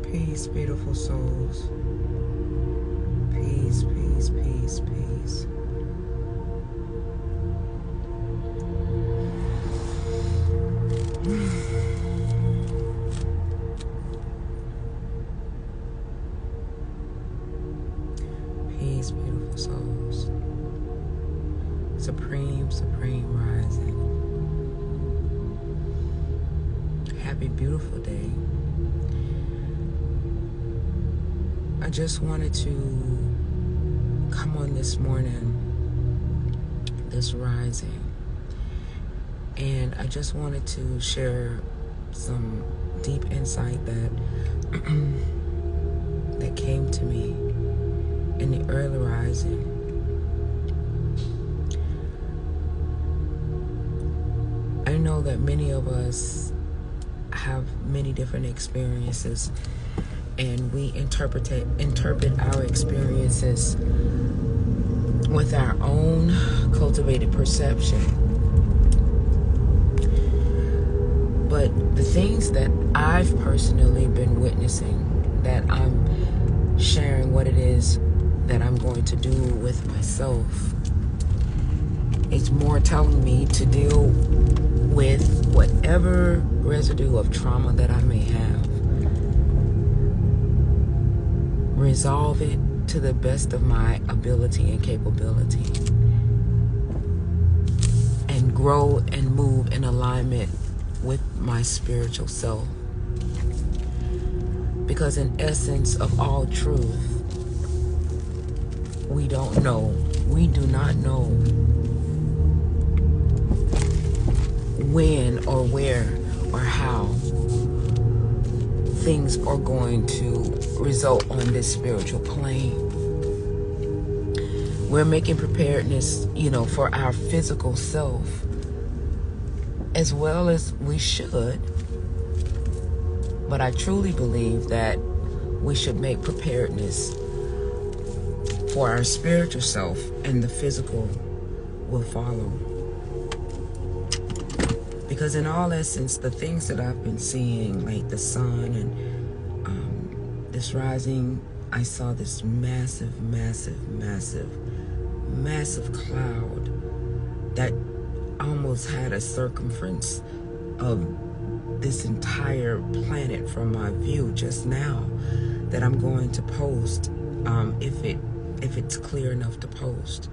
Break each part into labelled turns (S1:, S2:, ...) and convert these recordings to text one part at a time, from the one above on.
S1: Peace, beautiful souls. Peace, peace, peace, peace. Peace, beautiful souls. Supreme, supreme rising. Happy, beautiful day. I just wanted to come on this morning, this rising, and I just wanted to share some deep insight that that came to me in the early rising. I know that many of us have many different experiences, and we interpret our experiences with our own cultivated perception. But the things that I've personally been witnessing, that I'm sharing what it is that I'm going to do with myself, it's more telling me to deal with whatever residue of trauma that I may have. Resolve it to the best of my ability and capability, and grow and move in alignment with my spiritual self. Because in essence of all truth, we do not know when or where or how things are going to result on this spiritual plane. We're making preparedness, for our physical self, as well as we should. But I truly believe that we should make preparedness for our spiritual self, and the physical will follow. Because in all essence, the things that I've been seeing, like the sun and this rising, I saw this massive cloud that almost had a circumference of this entire planet from my view just now, that I'm going to post if it's clear enough to post.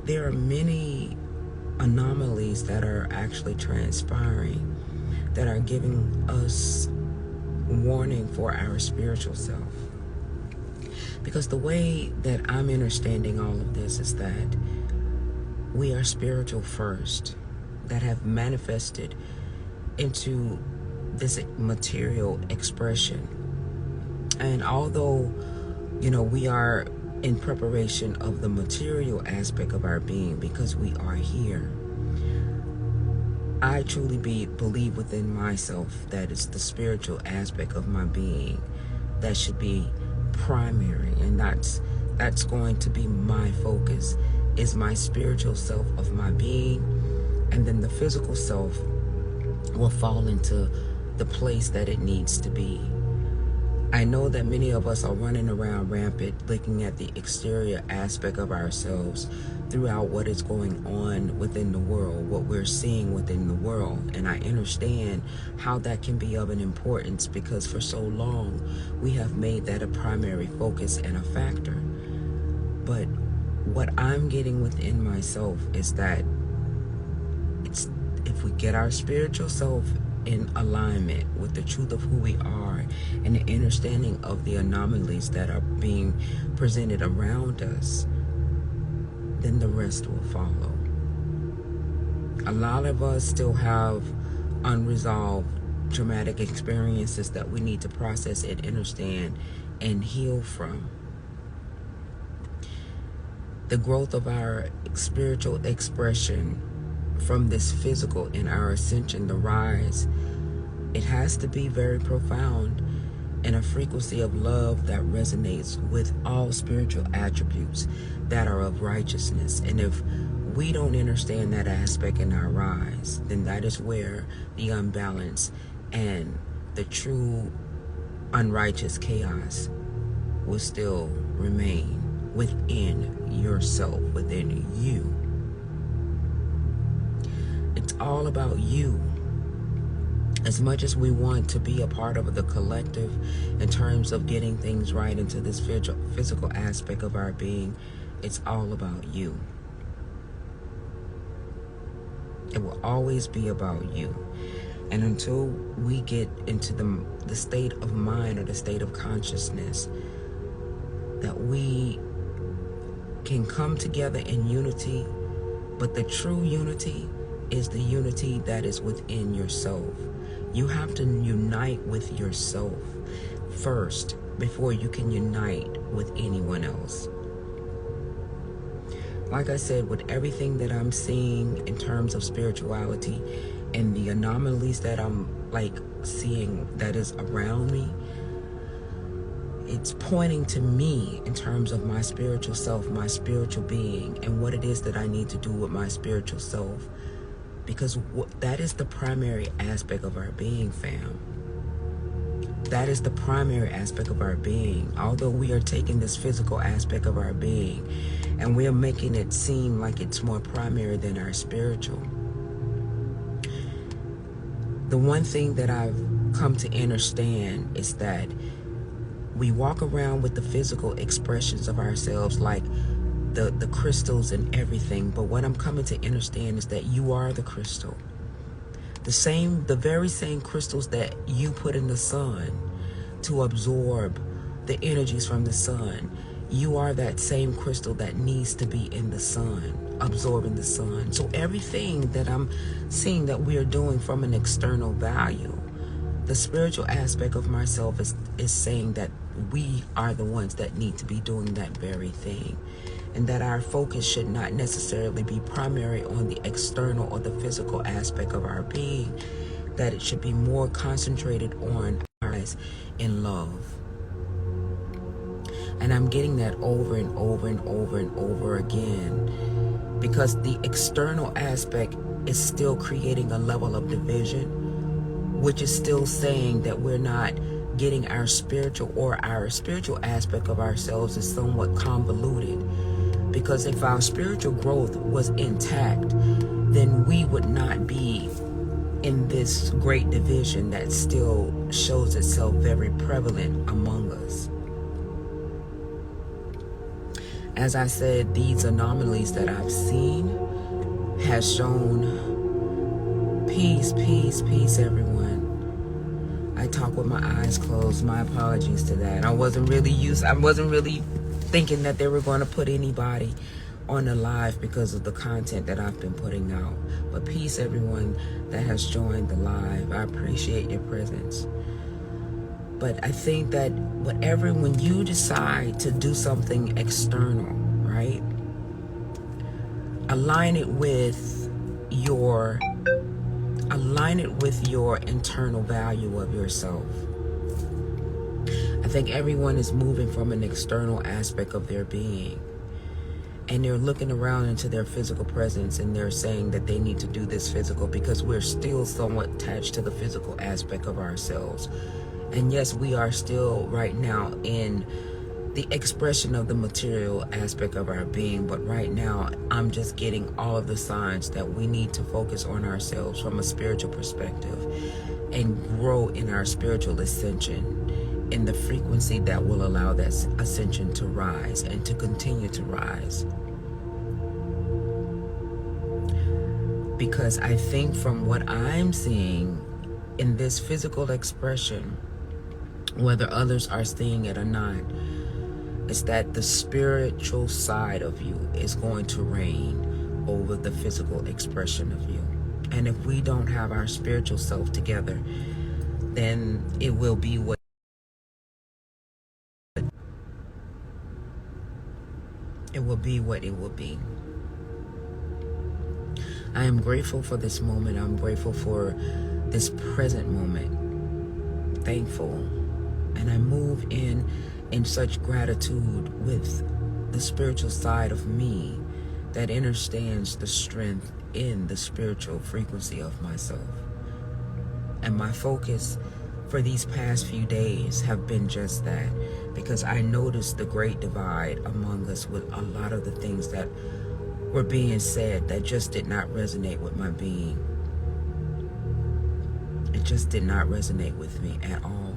S1: There are many anomalies that are actually transpiring that are giving us warning for our spiritual self. Because the way that I'm understanding all of this is that we are spiritual first, that have manifested into this material expression. And although, we are in preparation of the material aspect of our being, because we are here, I truly believe within myself that it's the spiritual aspect of my being that should be primary, and that's going to be my focus, is my spiritual self of my being, and then the physical self will fall into the place that it needs to be. I know that many of us are running around rampant, looking at the exterior aspect of ourselves throughout what is going on within the world, what we're seeing within the world. And I understand how that can be of an importance, because for so long we have made that a primary focus and a factor. But what I'm getting within myself is that if we get our spiritual self in alignment with the truth of who we are and the understanding of the anomalies that are being presented around us, then the rest will follow. A lot of us still have unresolved traumatic experiences that we need to process and understand and heal from. The growth of our spiritual expression from this physical in our ascension, the rise, it has to be very profound, and a frequency of love that resonates with all spiritual attributes that are of righteousness. And if we don't understand that aspect in our rise, then that is where the unbalance and the true unrighteous chaos will still remain within yourself, within you. It's all about you. As much as we want to be a part of the collective in terms of getting things right into this physical aspect of our being, it's all about you. It will always be about you. And until we get into the state of mind or the state of consciousness that we can come together in unity, but the true unity is the unity that is within yourself. You have to unite with yourself first before you can unite with anyone else. Like I said, with everything that I'm seeing in terms of spirituality and the anomalies that I'm seeing that is around me, it's pointing to me in terms of my spiritual self, my spiritual being, and what it is that I need to do with my spiritual self. Because that is the primary aspect of our being, fam. That is the primary aspect of our being. Although we are taking this physical aspect of our being and we are making it seem like it's more primary than our spiritual. The one thing that I've come to understand is that we walk around with the physical expressions of ourselves like the crystals and everything, but what I'm coming to understand is that you are the crystal. The very same crystals that you put in the sun to absorb the energies from the sun, you are that same crystal that needs to be in the sun, absorbing the sun. So everything that I'm seeing that we are doing from an external value, the spiritual aspect of myself is saying that we are the ones that need to be doing that very thing. And that our focus should not necessarily be primary on the external or the physical aspect of our being, that it should be more concentrated on our eyes in love. And I'm getting that over and over and over and over again, because the external aspect is still creating a level of division, which is still saying that we're not getting our spiritual aspect of ourselves is somewhat convoluted. Because if our spiritual growth was intact, then we would not be in this great division that still shows itself very prevalent among us. As I said, these anomalies that I've seen has shown peace, peace, peace, everyone. I talk with my eyes closed. My apologies to that. I wasn't really thinking that they were going to put anybody on the live because of the content that I've been putting out. But peace, everyone that has joined the live. I appreciate your presence. But I think that when you decide to do something external, right? Align it with your internal value of yourself. I think everyone is moving from an external aspect of their being, and they're looking around into their physical presence and they're saying that they need to do this physical because we're still somewhat attached to the physical aspect of ourselves. And yes, we are still right now in the expression of the material aspect of our being, but right now I'm just getting all of the signs that we need to focus on ourselves from a spiritual perspective and grow in our spiritual ascension, in the frequency that will allow that ascension to rise and to continue to rise. Because I think from what I'm seeing in this physical expression, whether others are seeing it or not, is that the spiritual side of you is going to reign over the physical expression of you. And if we don't have our spiritual self together, then it will be what it will be. I am grateful for this moment. I'm grateful for this present moment. Thankful. And I move in such gratitude with the spiritual side of me that understands the strength in the spiritual frequency of myself. And my focus for these past few days have been just that, because I noticed the great divide among us with a lot of the things that were being said that just did not resonate with my being. It just did not resonate with me at all.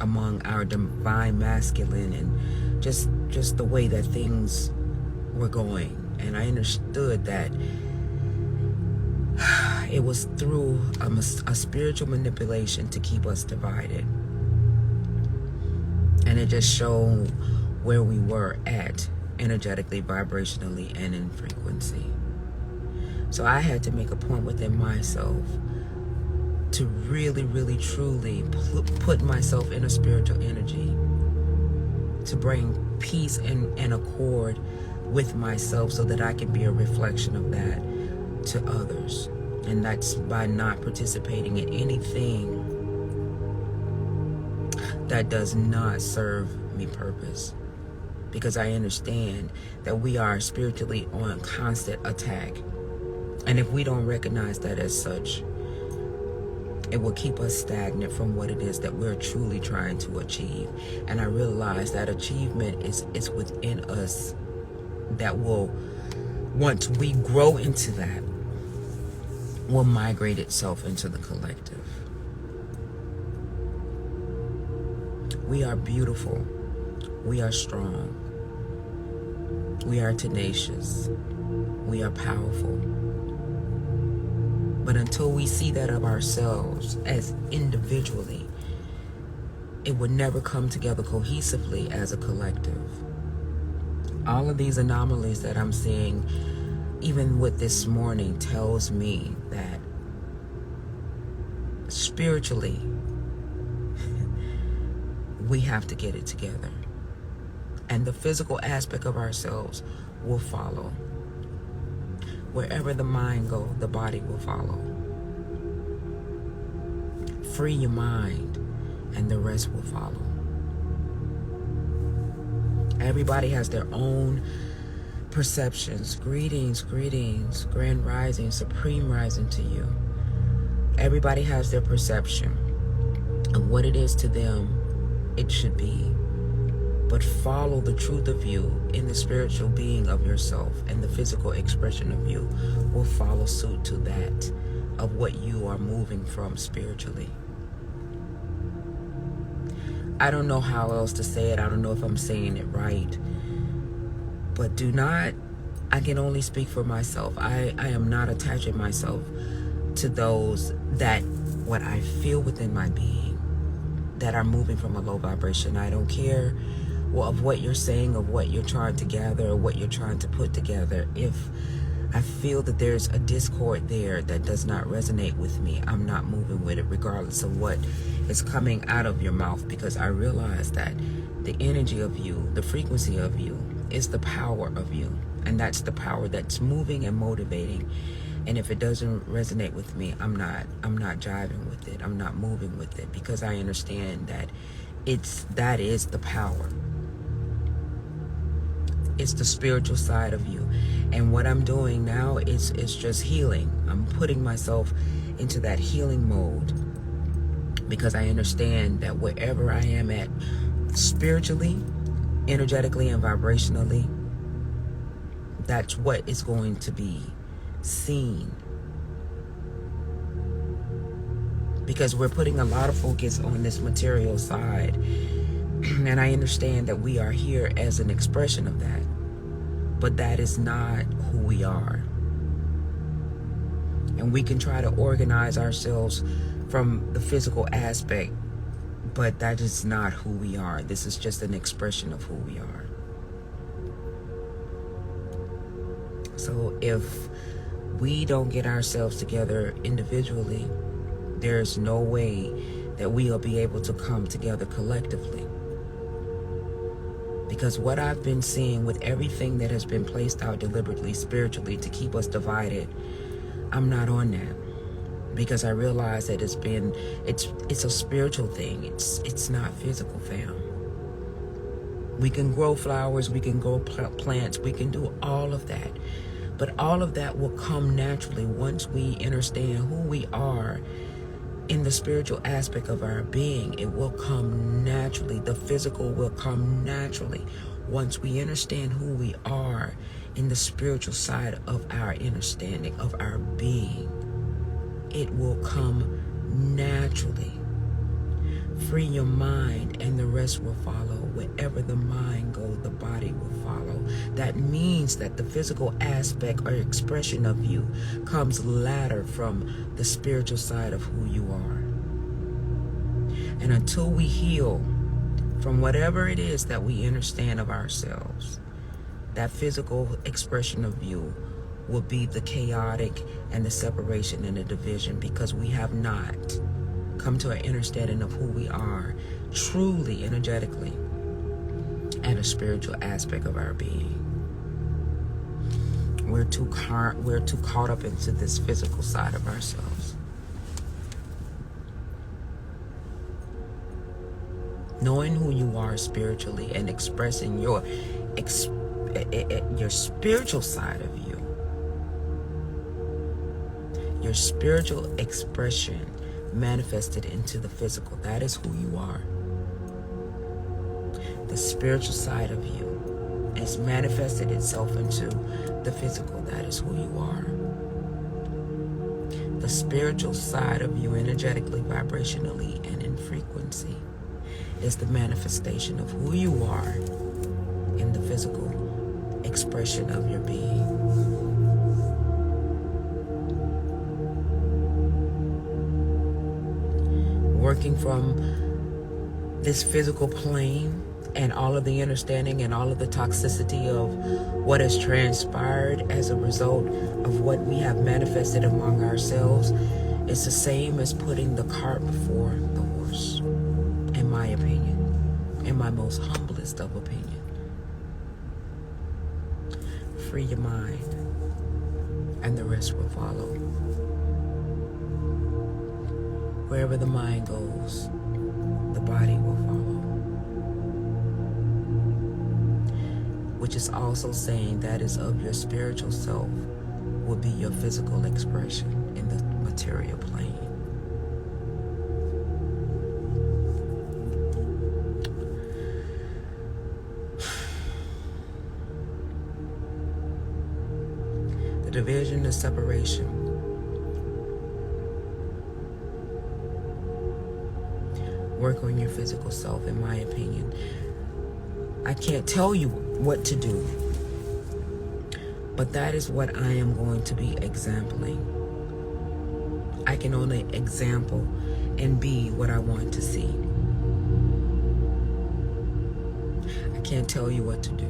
S1: Among our divine masculine and just the way that things were going. And I understood that it was through a spiritual manipulation to keep us divided. And it just showed where we were at energetically, vibrationally, and in frequency. So I had to make a point within myself to really, really, truly put myself in a spiritual energy, to bring peace and accord with myself so that I can be a reflection of that to others. And that's by not participating in anything that does not serve me purpose. Because I understand that we are spiritually on constant attack. And if we don't recognize that as such, it will keep us stagnant from what it is that we're truly trying to achieve. And I realize that achievement is within us, that will, once we grow into that, will migrate itself into the collective. We are beautiful. We are strong. We are tenacious. We are powerful. But until we see that of ourselves as individually, it would never come together cohesively as a collective. All of these anomalies that I'm seeing, even with this morning, tells me that spiritually, we have to get it together. And the physical aspect of ourselves will follow. Wherever the mind goes, the body will follow. Free your mind, and the rest will follow. Everybody has their own perceptions. Greetings, greetings, grand rising, supreme rising to you. Everybody has their perception of what it is to them it should be. But follow the truth of you in the spiritual being of yourself, and the physical expression of you will follow suit to that of what you are moving from spiritually. I don't know how else to say it. I don't know if I'm saying it right. But I can only speak for myself. I am not attaching myself to those that what I feel within my being that are moving from a low vibration. I don't care of what you're saying, of what you're trying to gather, or what you're trying to put together. If I feel that there's a discord there that does not resonate with me, I'm not moving with it, regardless of what is coming out of your mouth, because I realize that the energy of you, the frequency of you, is the power of you. And that's the power that's moving and motivating. And if it doesn't resonate with me, I'm not jiving with it. I'm not moving with it, because I understand that that is the power. It's the spiritual side of you. And what I'm doing now is just healing. I'm putting myself into that healing mode, because I understand that wherever I am at spiritually, energetically, and vibrationally, that's what is going to be seen. Because we're putting a lot of focus on this material side. And I understand that we are here as an expression of that. But that is not who we are. And we can try to organize ourselves from the physical aspect, but that is not who we are. This is just an expression of who we are. So if we don't get ourselves together individually, there's no way that we will be able to come together collectively. Because what I've been seeing with everything that has been placed out deliberately, spiritually, to keep us divided, I'm not on that. Because I realize that it's a spiritual thing. It's not physical, fam. We can grow flowers, we can grow plants, we can do all of that. But all of that will come naturally once we understand who we are in the spiritual aspect of our being, it will come naturally. The physical will come naturally once we understand who we are in the spiritual side of our understanding of our being. It will come naturally. Free your mind and the rest will follow. Wherever the mind goes, the body will follow. That means that the physical aspect or expression of you comes latter from the spiritual side of who you are. And until we heal from whatever it is that we understand of ourselves, that physical expression of you will be the chaotic and the separation and the division, because we have not come to an understanding of who we are truly, energetically, and a spiritual aspect of our being. We're too caught up into this physical side of ourselves. Knowing who you are spiritually and expressing your spiritual side of you, your spiritual expression manifested into the physical. That is who you are. The spiritual side of you has manifested itself into the physical. That is who you are. The spiritual side of you, energetically, vibrationally, and in frequency, is the manifestation of who you are in the physical expression of your being. Working from this physical plane and all of the understanding and all of the toxicity of what has transpired as a result of what we have manifested among ourselves, is the same as putting the cart before the horse, in my opinion, in my most humblest of opinion. Free your mind and the rest will follow. Wherever the mind goes, the body will follow. Which is also saying that is of your spiritual self will be your physical expression in the material plane. The division, the separation, work on your physical self, in my opinion. I can't tell you what to do, but that is what I am going to be exempling. I can only example and be what I want to see. I can't tell you what to do,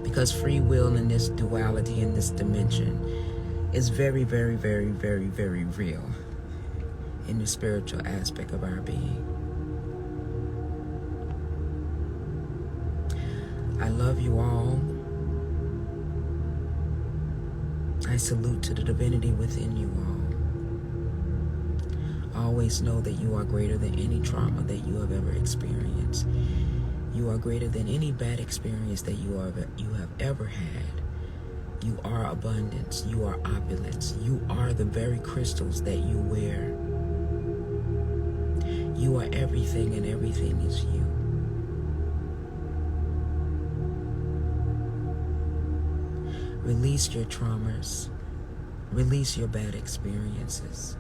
S1: because free will in this duality, in this dimension, is very, very, very, very, very real in the spiritual aspect of our being. I love you all. I salute to the divinity within you all. Always know that you are greater than any trauma that you have ever experienced. You are greater than any bad experience that you have ever had. You are abundance. You are opulence. You are the very crystals that you wear. You are everything, and everything is you. Release your traumas. Release your bad experiences.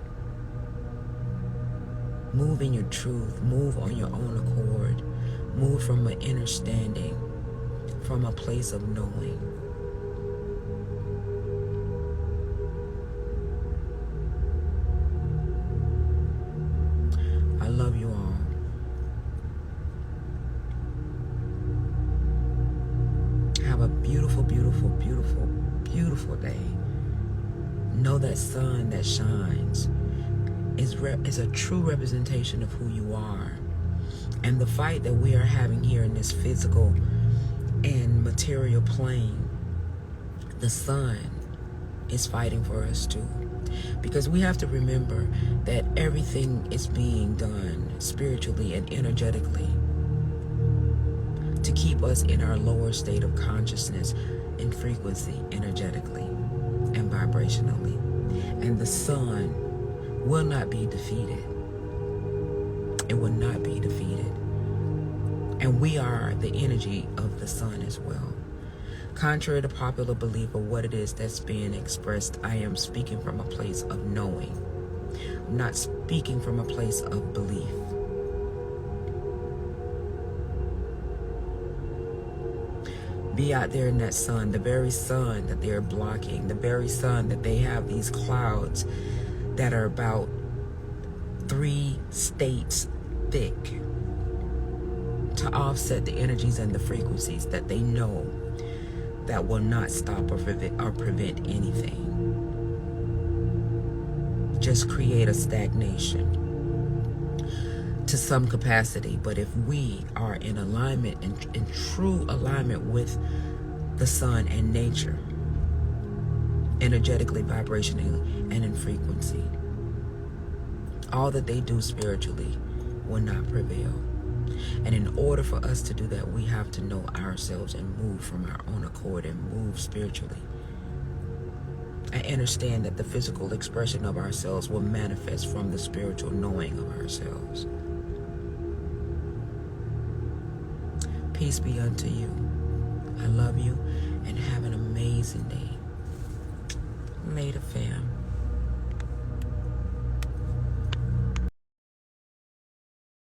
S1: Move in your truth. Move on your own accord. Move from an understanding, from a place of knowing. I love you all. Have a beautiful, beautiful, beautiful, beautiful day. Know that sun that shines is a true representation of who you are. And the fight that we are having here in this physical and material plane, the sun is fighting for us too. Because we have to remember that everything is being done spiritually and energetically to keep us in our lower state of consciousness and frequency, energetically and vibrationally. And the sun will not be defeated. It will not be defeated. And we are the energy of the sun as well. Contrary to popular belief of what it is that's being expressed, I am speaking from a place of knowing. I'm not speaking from a place of belief. Be out there in that sun, the very sun that they're blocking, the very sun that they have these clouds that are about 3 states thick to offset the energies and the frequencies that they know that will not stop or prevent anything. Just create a stagnation to some capacity. But if we are in alignment, in true alignment with the sun and nature, energetically, vibrationally, and in frequency, all that they do spiritually will not prevail. And in order for us to do that, we have to know ourselves and move from our own accord and move spiritually. I understand that the physical expression of ourselves will manifest from the spiritual knowing of ourselves. Peace be unto you. I love you and have an amazing day. Later, fam.